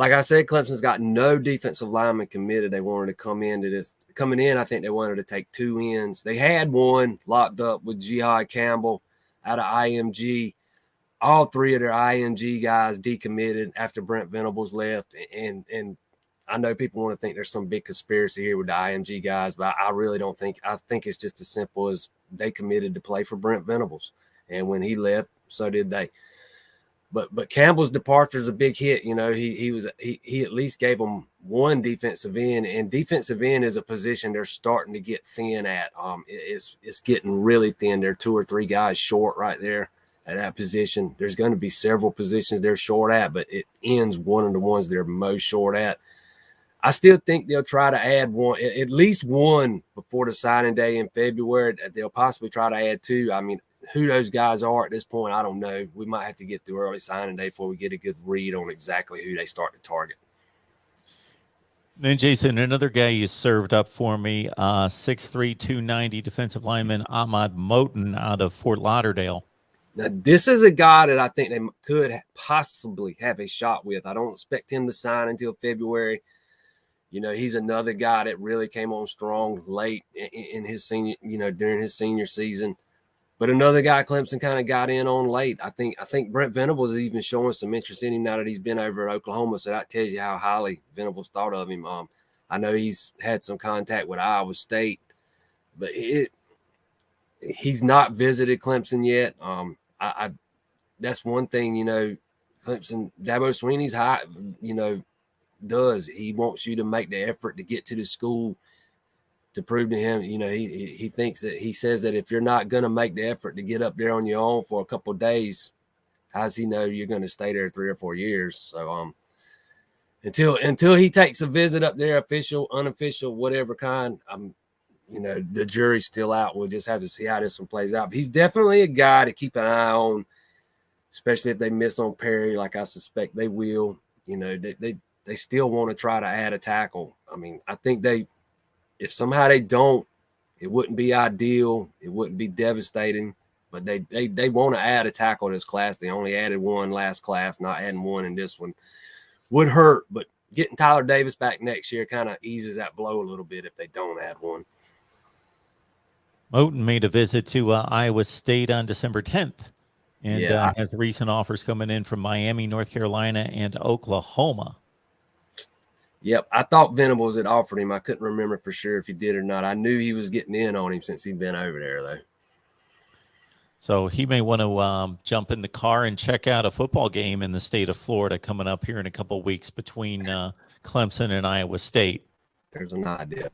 like I said, Clemson's got no defensive lineman committed. They wanted to come into this. Coming in, I think they wanted to take 2 ends. They had one locked up with Jihad Campbell out of IMG. All 3 of their IMG guys decommitted after Brent Venables left. And I know people want to think there's some big conspiracy here with the IMG guys, but I really don't think. I think it's just as simple as they committed to play for Brent Venables. And when he left, so did they. But Campbell's departure is a big hit. You know, he at least gave them one defensive end, and defensive end is a position they're starting to get thin at. It's getting really thin. There are 2 or 3 guys short right there at that position. There's going to be several positions they're short at, but it ends one of the ones they're most short at. I still think they'll try to add one, at least one before the signing day in February. They'll possibly try to add 2. I mean, who those guys are at this point, I don't know. We might have to get through early signing day before we get a good read on exactly who they start to target. Then, Jason, another guy you served up for me, 6'3", 290 defensive lineman Ahmad Moten out of Fort Lauderdale. Now, this is a guy that I think they could possibly have a shot with. I don't expect him to sign until February. You know, he's another guy that really came on strong late in his senior, during his senior season. But another guy Clemson kind of got in on late. I think Brent Venables is even showing some interest in him now that he's been over at Oklahoma. So that tells you how highly Venables thought of him. I know he's had some contact with Iowa State, but he's not visited Clemson yet. That's one thing, Clemson, Dabo Swinney's high, does. He wants you to make the effort to get to the school to prove to him, he thinks that he says that if you're not going to make the effort to get up there on your own for a couple of days, how does he know you're going to stay there 3 or 4 years? So until he takes a visit up there, official, unofficial, whatever kind, the jury's still out. We'll just have to see how this one plays out. But he's definitely a guy to keep an eye on, especially if they miss on Perry, like I suspect they will. They still want to try to add a tackle. I mean, I think if somehow they don't, it wouldn't be ideal. It wouldn't be devastating, but they want to add a tackle in this class. They only added one last class, not adding one in this one would hurt, but getting Tyler Davis back next year kind of eases that blow a little bit if they don't add one. Moten made a visit to Iowa State on December 10th and has recent offers coming in from Miami, North Carolina, and Oklahoma. Yep, I thought Venables had offered him. I couldn't remember for sure if he did or not. I knew he was getting in on him since he'd been over there, though. So he may want to jump in the car and check out a football game in the state of Florida coming up here in a couple of weeks between Clemson and Iowa State. There's an idea.